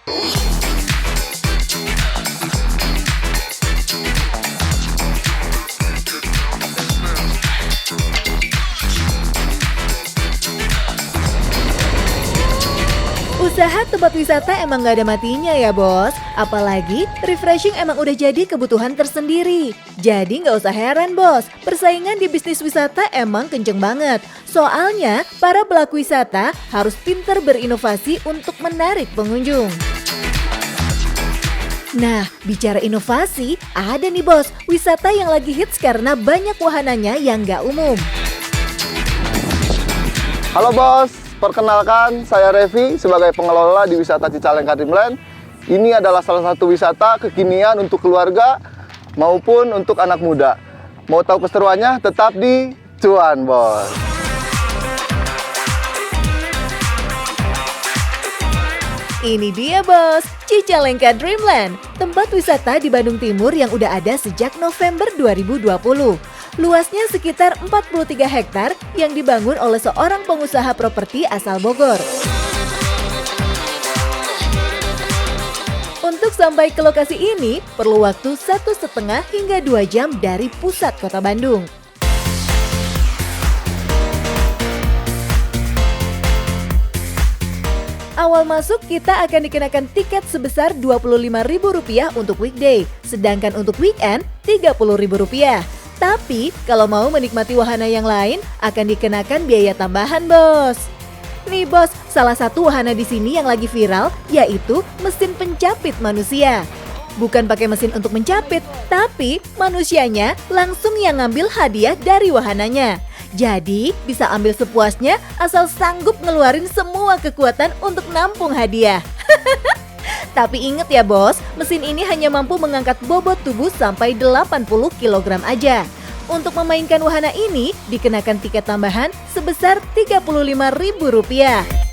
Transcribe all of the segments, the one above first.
Usaha tempat wisata emang gak ada matinya ya bos. Apalagi refreshing emang udah jadi kebutuhan tersendiri. Jadi gak usah heran bos, persaingan di bisnis wisata emang kenceng banget. Soalnya para pelaku wisata harus pintar berinovasi untuk menarik pengunjung. Nah, bicara inovasi, ada nih bos, wisata yang lagi hits karena banyak wahananya yang gak umum. Halo bos, perkenalkan saya Revi sebagai pengelola di wisata Cicalengka Dreamland. Ini adalah salah satu wisata kekinian untuk keluarga maupun untuk anak muda. Mau tahu keseruannya? Tetap di Cuan bos. Ini dia bos, Cicalengka Dreamland, tempat wisata di Bandung Timur yang udah ada sejak November 2020. Luasnya sekitar 43 hektar yang dibangun oleh seorang pengusaha properti asal Bogor. Untuk sampai ke lokasi ini, perlu waktu 1,5 hingga 2 jam dari pusat kota Bandung. Awal masuk kita akan dikenakan tiket sebesar Rp25.000 untuk weekday, sedangkan untuk weekend Rp30.000. Tapi kalau mau menikmati wahana yang lain akan dikenakan biaya tambahan bos. Nih bos, salah satu wahana di sini yang lagi viral yaitu mesin pencapit manusia. Bukan pakai mesin untuk mencapit, tapi manusianya langsung yang ngambil hadiah dari wahananya. Jadi bisa ambil sepuasnya asal sanggup ngeluarin semua kekuatan untuk nampung hadiah. Tapi inget ya bos, mesin ini hanya mampu mengangkat bobot tubuh sampai 80 kg aja. Untuk memainkan wahana ini dikenakan tiket tambahan sebesar Rp35.000.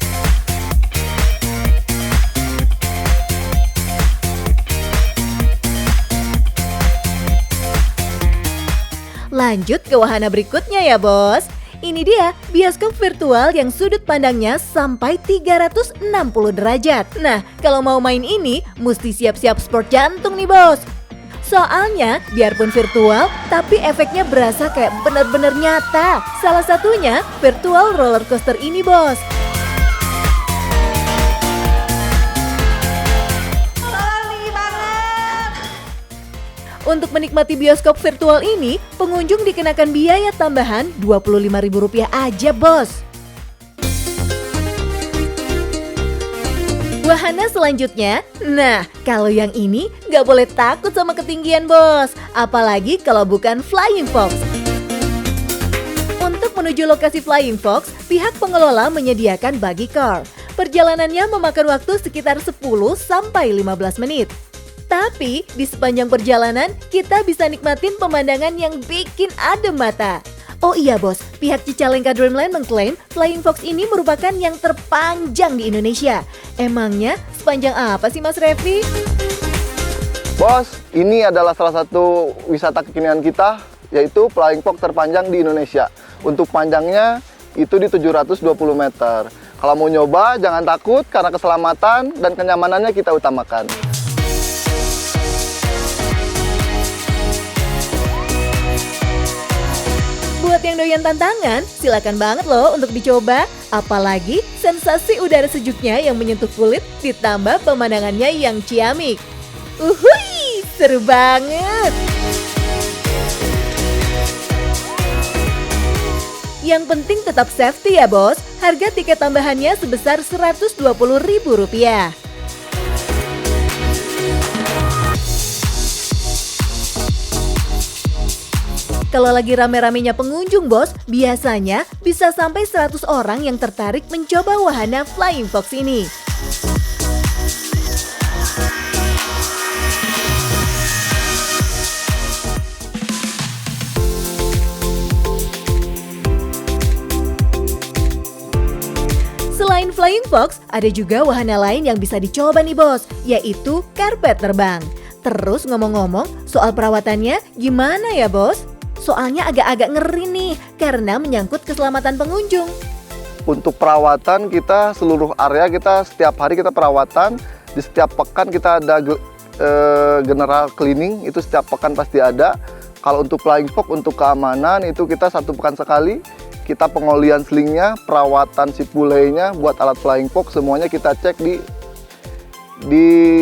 Lanjut ke wahana berikutnya ya bos. Ini dia bioskop virtual yang sudut pandangnya sampai 360 derajat. Nah, kalau mau main ini mesti siap-siap sport jantung nih bos. Soalnya biarpun virtual, tapi efeknya berasa kayak benar-benar nyata. Salah satunya virtual roller coaster ini bos. Untuk menikmati bioskop virtual ini, pengunjung dikenakan biaya tambahan Rp25.000 aja bos. Wahana selanjutnya, nah kalau yang ini nggak boleh takut sama ketinggian bos, apalagi kalau bukan Flying Fox. Untuk menuju lokasi Flying Fox, pihak pengelola menyediakan buggy car. Perjalanannya memakan waktu sekitar 10-15 menit. Tapi di sepanjang perjalanan kita bisa nikmatin pemandangan yang bikin adem mata. Oh iya bos, pihak Cicalengka Dreamland mengklaim Flying Fox ini merupakan yang terpanjang di Indonesia. Emangnya sepanjang apa sih Mas Revi? Bos, ini adalah salah satu wisata kekinian kita, yaitu Flying Fox terpanjang di Indonesia. Untuk panjangnya itu di 720 meter. Kalau mau nyoba jangan takut karena keselamatan dan kenyamanannya kita utamakan. Buat yang doyan tantangan, silakan banget loh untuk dicoba. Apalagi sensasi udara sejuknya yang menyentuh kulit ditambah pemandangannya yang ciamik. Uhuy, seru banget! Yang penting tetap safety ya bos. Harga tiket tambahannya sebesar Rp120.000. Kalau lagi rame-ramenya pengunjung bos, biasanya bisa sampai 100 orang yang tertarik mencoba wahana Flying Fox ini. Selain Flying Fox, ada juga wahana lain yang bisa dicoba nih bos, yaitu karpet terbang. Terus ngomong-ngomong, soal perawatannya gimana ya bos? Soalnya agak-agak ngeri nih, karena menyangkut keselamatan pengunjung. Untuk perawatan kita seluruh area kita setiap hari kita perawatan Di setiap pekan kita ada general cleaning, itu setiap pekan pasti ada. Kalau untuk flying fox, untuk keamanan itu kita 1 pekan sekali. Kita pengolian slingnya, perawatan si pulainya, buat alat flying fox semuanya kita cek di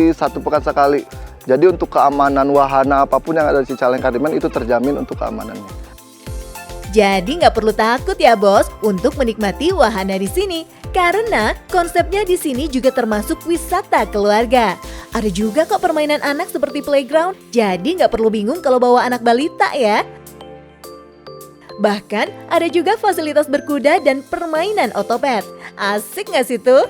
1 pekan sekali. Jadi untuk keamanan wahana apapun yang ada di Cicalengka Dreamland itu terjamin untuk keamanannya. Jadi nggak perlu takut ya bos untuk menikmati wahana di sini. Karena konsepnya di sini juga termasuk wisata keluarga. Ada juga kok permainan anak seperti playground, jadi nggak perlu bingung kalau bawa anak balita ya. Bahkan ada juga fasilitas berkuda dan permainan otopet. Asik nggak sih tuh?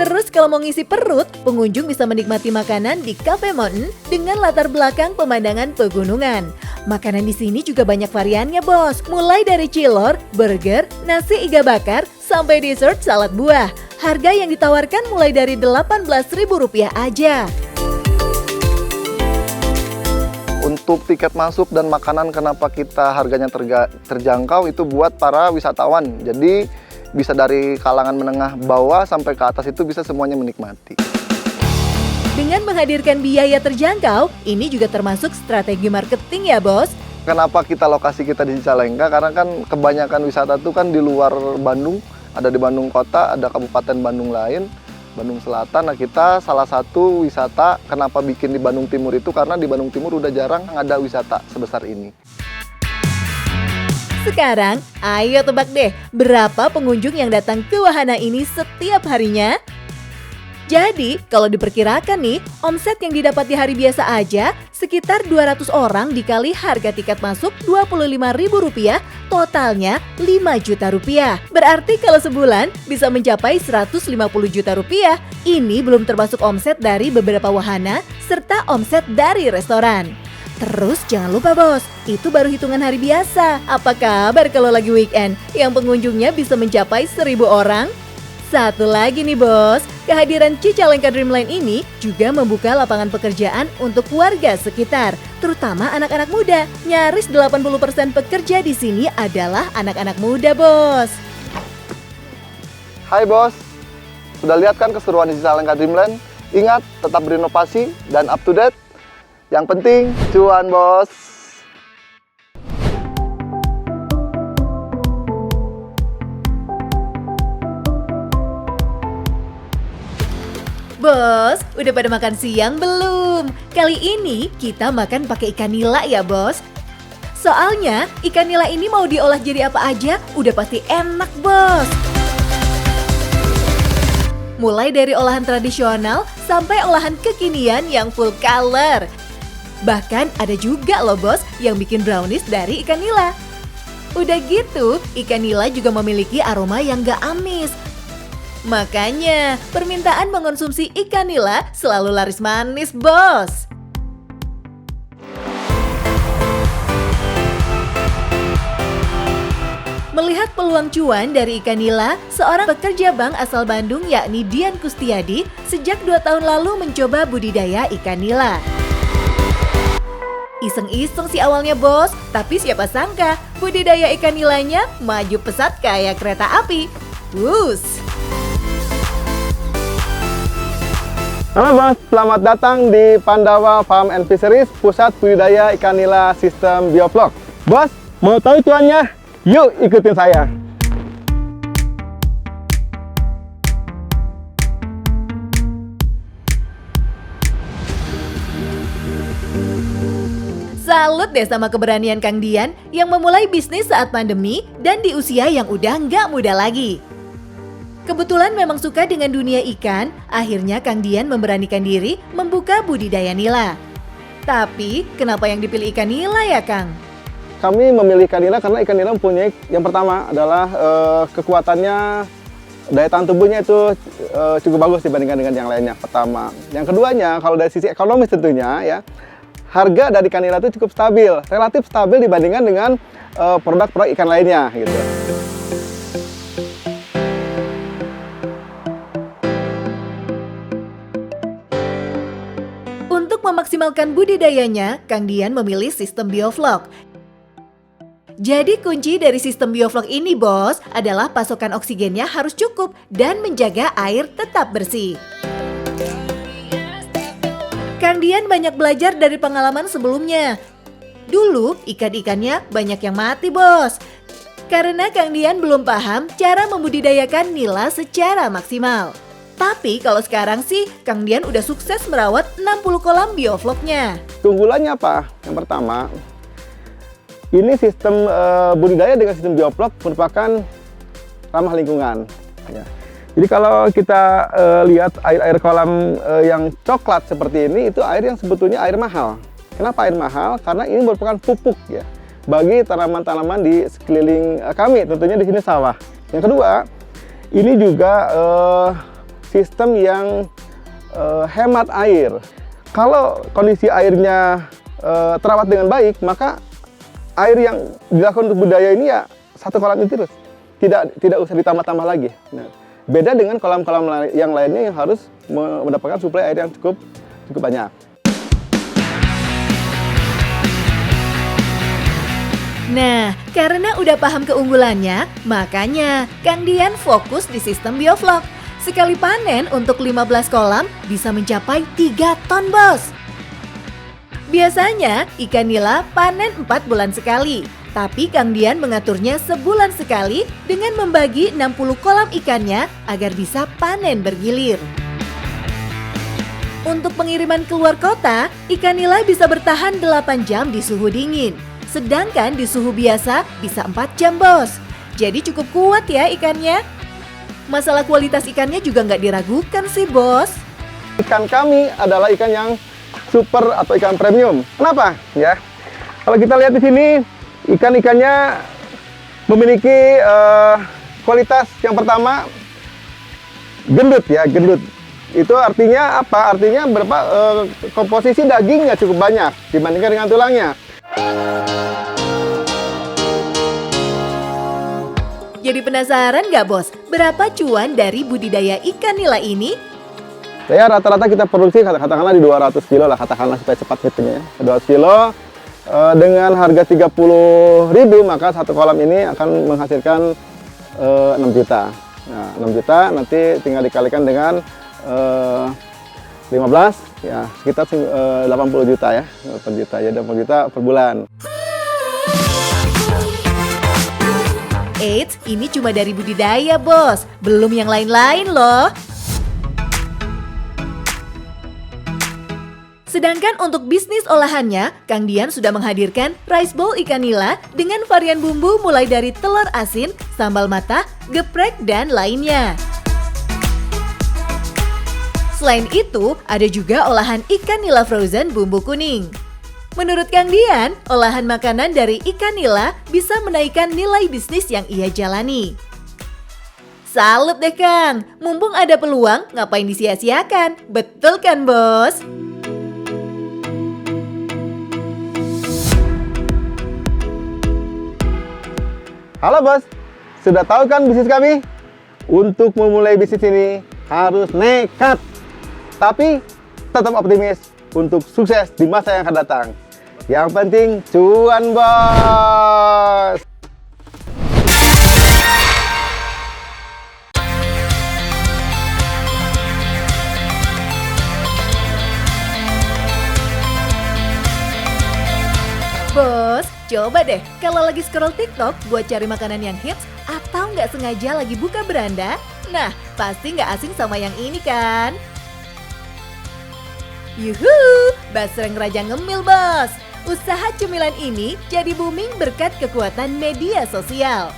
Terus kalau mau ngisi perut, pengunjung bisa menikmati makanan di Cafe Mountain dengan latar belakang pemandangan pegunungan. Makanan di sini juga banyak variannya bos, mulai dari cilor, burger, nasi iga bakar, sampai dessert salad buah. Harga yang ditawarkan mulai dari Rp18.000 aja. Untuk tiket masuk dan makanan kenapa kita harganya terjangkau itu buat para wisatawan. Jadi bisa dari kalangan menengah bawah sampai ke atas itu bisa semuanya menikmati. Dengan menghadirkan biaya terjangkau, ini juga termasuk strategi marketing ya bos. Kenapa lokasi kita di Cicalengka? Karena kan kebanyakan wisata itu kan di luar Bandung. Ada di Bandung Kota, ada Kabupaten Bandung lain, Bandung Selatan. Nah kita salah satu wisata kenapa bikin di Bandung Timur itu karena di Bandung Timur udah jarang ada wisata sebesar ini. Sekarang, ayo tebak deh, berapa pengunjung yang datang ke wahana ini setiap harinya? Jadi, kalau diperkirakan nih, omset yang didapat di hari biasa aja sekitar 200 orang dikali harga tiket masuk Rp25.000, totalnya Rp5 juta. Berarti kalau sebulan bisa mencapai Rp150 juta. Ini belum termasuk omset dari beberapa wahana serta omset dari restoran. Terus jangan lupa bos, itu baru hitungan hari biasa. Apa kabar kalau lagi weekend yang pengunjungnya bisa mencapai 1.000 orang? Satu lagi nih bos, kehadiran Cicalengka Dreamland ini juga membuka lapangan pekerjaan untuk warga sekitar, terutama anak-anak muda. Nyaris 80% pekerja di sini adalah anak-anak muda bos. Hai bos, sudah lihat kan keseruan di Cicalengka Dreamland? Ingat, tetap berinovasi dan up to date. Yang penting, cuan bos. Bos, udah pada makan siang belum? Kali ini kita makan pakai ikan nila ya bos. Soalnya ikan nila ini mau diolah jadi apa aja udah pasti enak bos. Mulai dari olahan tradisional sampai olahan kekinian yang full color. Bahkan ada juga loh bos yang bikin brownies dari ikan nila. Udah gitu, ikan nila juga memiliki aroma yang gak amis. Makanya, permintaan mengonsumsi ikan nila selalu laris manis, bos. Melihat peluang cuan dari ikan nila, seorang pekerja bank asal Bandung yakni Dian Kustiadi sejak 2 tahun lalu mencoba budidaya ikan nila. Iseng-iseng sih awalnya bos, tapi siapa sangka budidaya ikan nilanya maju pesat kayak kereta api. Wus! Halo bos, selamat datang di Pandawa Farm and Fisheries, pusat budidaya ikan nila sistem bioflok. Bos, mau tahu cuannya? Yuk ikutin saya. Salut deh sama keberanian Kang Dian yang memulai bisnis saat pandemi dan di usia yang udah nggak muda lagi. Kebetulan memang suka dengan dunia ikan, akhirnya Kang Dian memberanikan diri membuka budidaya nila. Tapi, kenapa yang dipilih ikan nila ya Kang? Kami memilih ikan nila karena ikan nila mempunyai yang pertama adalah kekuatannya, daya tahan tubuhnya itu cukup bagus dibandingkan dengan yang lainnya. Pertama, yang keduanya kalau dari sisi ekonomis tentunya ya, harga dari ikan nila itu cukup stabil, relatif stabil dibandingkan dengan produk-produk ikan lainnya gitu. Untuk memaksimalkan budidayanya, Kang Dian memilih sistem bioflok. Jadi kunci dari sistem bioflok ini bos adalah pasokan oksigennya harus cukup dan menjaga air tetap bersih. Kang Dian banyak belajar dari pengalaman sebelumnya. Dulu ikan-ikannya banyak yang mati bos. Karena Kang Dian belum paham cara membudidayakan nila secara maksimal. Tapi kalau sekarang sih Kang Dian udah sukses merawat 60 kolam biofloknya. Keunggulannya apa? Yang pertama, ini sistem budidaya dengan sistem bioflok merupakan ramah lingkungan. Ya. Jadi kalau kita lihat air-air kolam yang coklat seperti ini, itu air yang sebetulnya air mahal. Kenapa air mahal? Karena ini merupakan pupuk ya bagi tanaman-tanaman di sekeliling kami, tentunya di sini sawah. Yang kedua, ini juga sistem yang hemat air. Kalau kondisi airnya terawat dengan baik, maka air yang dilakukan untuk budidaya ini ya satu kolam itu terus, tidak usah ditambah-tambah lagi. Nah, beda dengan kolam-kolam yang lainnya yang harus mendapatkan suplai air yang cukup banyak. Nah, karena udah paham keunggulannya, makanya Kang Dian fokus di sistem bioflok. Sekali panen untuk 15 kolam bisa mencapai 3 ton bos. Biasanya ikan nila panen 4 bulan sekali, tapi Kang Dian mengaturnya sebulan sekali dengan membagi 60 kolam ikannya agar bisa panen bergilir. Untuk pengiriman keluar kota, ikan nila bisa bertahan 8 jam di suhu dingin, sedangkan di suhu biasa bisa 4 jam bos. Jadi cukup kuat ya ikannya. Masalah kualitas ikannya juga nggak diragukan sih bos. Ikan kami adalah ikan yang super atau ikan premium. Kenapa? Ya, kalau kita lihat di sini, ikan-ikannya memiliki kualitas yang pertama gendut ya, gendut. Itu artinya apa? Artinya komposisi dagingnya cukup banyak dibandingkan dengan tulangnya. Jadi penasaran nggak bos, berapa cuan dari budidaya ikan nila ini? Ya rata-rata kita produksi katakanlah di 200 kilo lah, katakanlah supaya cepat hitungnya ya. 200 kilo dengan harga 30.000, maka satu kolam ini akan menghasilkan 6 juta. Nah, 6 juta nanti tinggal dikalikan dengan 15 ya sekitar 80 juta ya. 80 juta ya, 80 juta per bulan. Eits, ini cuma dari budidaya bos, belum yang lain-lain loh. Sedangkan untuk bisnis olahannya, Kang Dian sudah menghadirkan rice bowl ikan nila dengan varian bumbu mulai dari telur asin, sambal matah, geprek, dan lainnya. Selain itu, ada juga olahan ikan nila frozen bumbu kuning. Menurut Kang Dian, olahan makanan dari ikan nila bisa menaikkan nilai bisnis yang ia jalani. Salut deh Kang, mumpung ada peluang, ngapain disia-siakan? Betul kan bos? Halo bos, sudah tahu kan bisnis kami? Untuk memulai bisnis ini harus nekat, tapi tetap optimis untuk sukses di masa yang akan datang. Yang penting cuan bos. Bos, coba deh kalau lagi scroll TikTok buat cari makanan yang hits atau nggak sengaja lagi buka beranda, nah pasti nggak asing sama yang ini kan? Yuhu, basreng Raja Ngemil bos. Usaha cemilan ini jadi booming berkat kekuatan media sosial.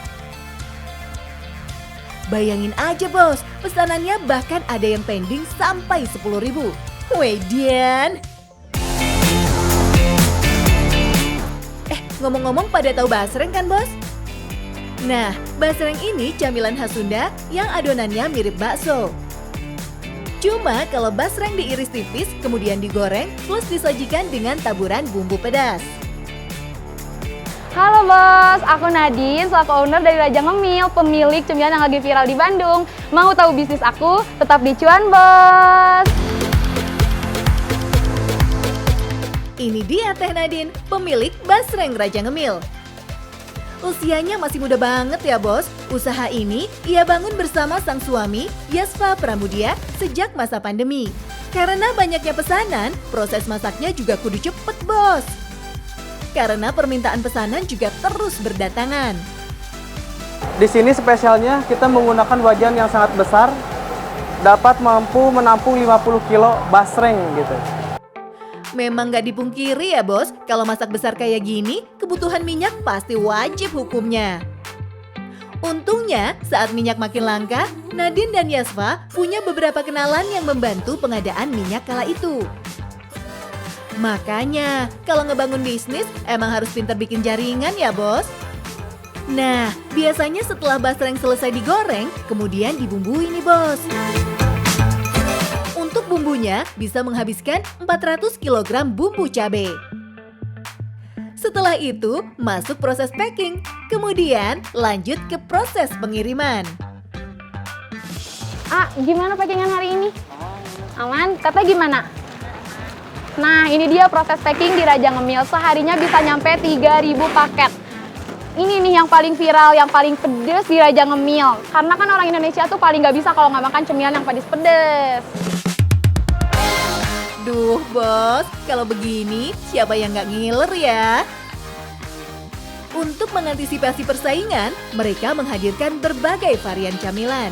Bayangin aja bos, pesanannya bahkan ada yang pending sampai 10.000. Wedian. Ngomong-ngomong pada tahu basreng kan bos? Nah, basreng ini camilan khas Sunda yang adonannya mirip bakso. Cuma kalau basreng diiris tipis, kemudian digoreng, plus disajikan dengan taburan bumbu pedas. Halo bos, aku Nadine, selaku owner dari Raja Ngemil, pemilik cemilan yang lagi viral di Bandung. Mau tahu bisnis aku? Tetap di Cuan bos! Ini dia Teh Nadine, pemilik basreng Raja Ngemil. Usianya masih muda banget ya bos. Usaha ini ia bangun bersama sang suami, Yasva Pramudia, sejak masa pandemi. Karena banyaknya pesanan, proses masaknya juga kudu cepet bos. Karena permintaan pesanan juga terus berdatangan. Di sini spesialnya kita menggunakan wajan yang sangat besar, dapat mampu menampung 50 kilo basreng gitu. Memang nggak dipungkiri ya bos, kalau masak besar kayak gini, kebutuhan minyak pasti wajib hukumnya. Untungnya, saat minyak makin langka, Nadine dan Yasva punya beberapa kenalan yang membantu pengadaan minyak kala itu. Makanya, kalau ngebangun bisnis, emang harus pintar bikin jaringan ya bos. Nah, biasanya setelah basreng selesai digoreng, kemudian dibumbui nih bos. Untuk bumbunya, bisa menghabiskan 400 kg bumbu cabai. Setelah itu, masuk proses packing, kemudian lanjut ke proses pengiriman. Gimana packingan hari ini? Aman? Kata gimana? Nah, ini dia proses packing di Raja Ngemil. Seharinya bisa nyampe 3.000 paket. Ini nih yang paling viral, yang paling pedes di Raja Ngemil. Karena kan orang Indonesia tuh paling nggak bisa kalau nggak makan cemilan yang pedes-pedes. Duh bos, kalau begini siapa yang nggak ngiler ya? Untuk mengantisipasi persaingan, mereka menghadirkan berbagai varian camilan.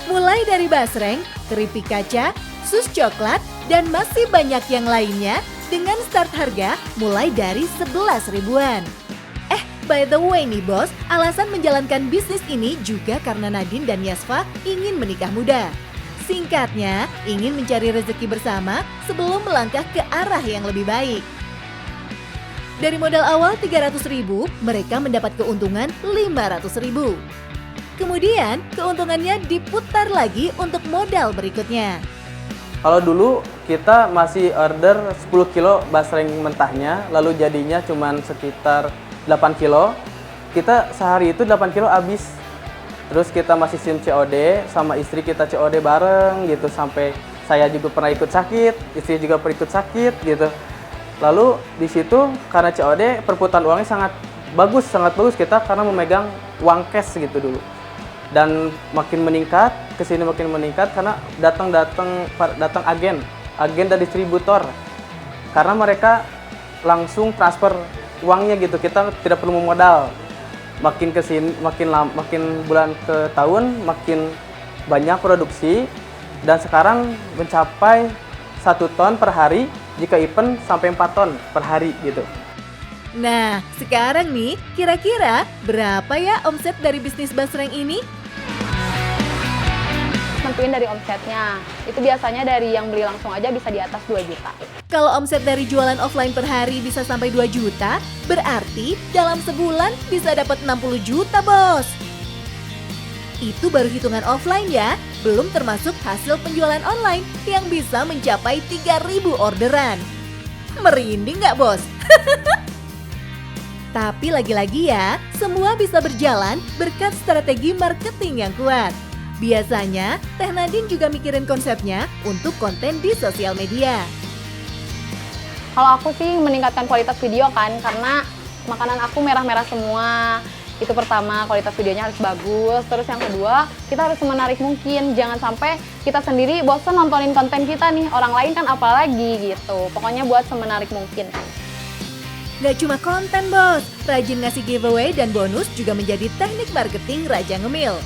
Mulai dari basreng, keripik kaca, sus coklat, dan masih banyak yang lainnya dengan start harga mulai dari 11 ribuan. By the way nih bos, alasan menjalankan bisnis ini juga karena Nadine dan Yasva ingin menikah muda. Singkatnya, ingin mencari rezeki bersama sebelum melangkah ke arah yang lebih baik. Dari modal awal 300.000, mereka mendapat keuntungan 500.000. Kemudian, keuntungannya diputar lagi untuk modal berikutnya. Kalau dulu kita masih order 10 kilo basreng mentahnya, lalu jadinya cuma sekitar 8 kilo. Kita sehari itu 8 kilo habis. Terus kita masih SIM COD, sama istri kita COD bareng gitu, sampai saya juga pernah ikut sakit, istri juga pernah ikut sakit gitu. Lalu di situ karena COD perputaran uangnya sangat bagus kita karena memegang uang cash gitu dulu. Dan makin meningkat, kesini makin meningkat karena datang agen dan distributor. Karena mereka langsung transfer uangnya gitu, kita tidak perlu memodal. Makin kesini, makin bulan ke tahun, makin banyak produksi, dan sekarang mencapai 1 ton per hari, jika event sampai 4 ton per hari gitu. Nah, sekarang nih, kira-kira berapa ya omset dari bisnis basreng ini? Tentuin dari omsetnya. Itu biasanya dari yang beli langsung aja bisa di atas 2 juta. Kalau omset dari jualan offline per hari bisa sampai 2 juta, berarti dalam sebulan bisa dapat 60 juta, bos. Itu baru hitungan offline ya, belum termasuk hasil penjualan online yang bisa mencapai 3.000 orderan. Merinding nggak, bos? Tapi lagi-lagi ya, semua bisa berjalan berkat strategi marketing yang kuat. Biasanya, Teh Nadine juga mikirin konsepnya untuk konten di sosial media. Kalau aku sih meningkatkan kualitas video kan, karena makanan aku merah-merah semua. Itu pertama, kualitas videonya harus bagus. Terus yang kedua, kita harus menarik mungkin. Jangan sampai kita sendiri bosan nontonin konten kita nih, orang lain kan apalagi gitu. Pokoknya buat semenarik mungkin. Gak cuma konten bos, rajin ngasih giveaway dan bonus juga menjadi teknik marketing Raja Ngemil.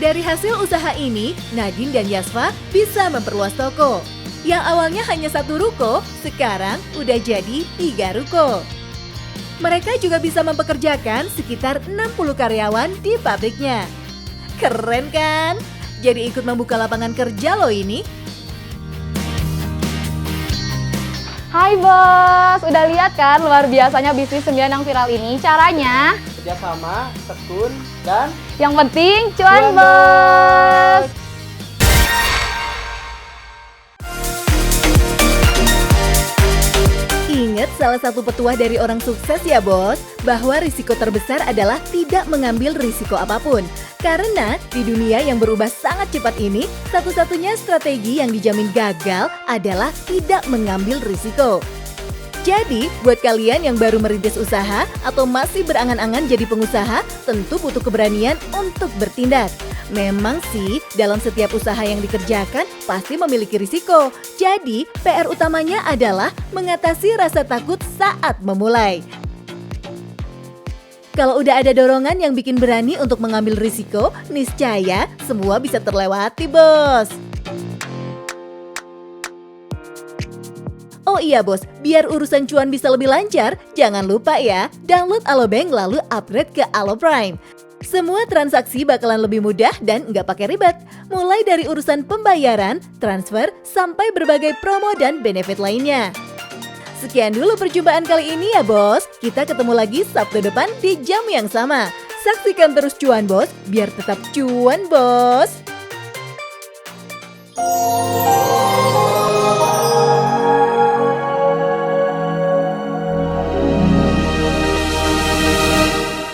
Dari hasil usaha ini, Nadine dan Yasva bisa memperluas toko. Yang awalnya hanya 1 ruko, sekarang udah jadi 3 ruko. Mereka juga bisa mempekerjakan sekitar 60 karyawan di pabriknya. Keren kan? Jadi ikut membuka lapangan kerja loh ini. Hai bos, udah lihat kan luar biasanya bisnis cemilan yang viral ini? Caranya Kerjasama, tekun, dan yang penting cuan bos. Ingat salah satu petuah dari orang sukses ya bos, bahwa risiko terbesar adalah tidak mengambil risiko apapun. Karena di dunia yang berubah sangat cepat ini, satu-satunya strategi yang dijamin gagal adalah tidak mengambil risiko. Jadi, buat kalian yang baru merintis usaha atau masih berangan-angan jadi pengusaha, tentu butuh keberanian untuk bertindak. Memang sih, dalam setiap usaha yang dikerjakan pasti memiliki risiko. Jadi, PR utamanya adalah mengatasi rasa takut saat memulai. Kalau udah ada dorongan yang bikin berani untuk mengambil risiko, niscaya semua bisa terlewati, bos. Oh iya bos, biar urusan cuan bisa lebih lancar, jangan lupa ya, download Alobank lalu upgrade ke Alo Prime. Semua transaksi bakalan lebih mudah dan nggak pakai ribet. Mulai dari urusan pembayaran, transfer, sampai berbagai promo dan benefit lainnya. Sekian dulu perjumpaan kali ini ya bos. Kita ketemu lagi Sabtu depan di jam yang sama. Saksikan terus Cuan Bos, biar tetap cuan bos.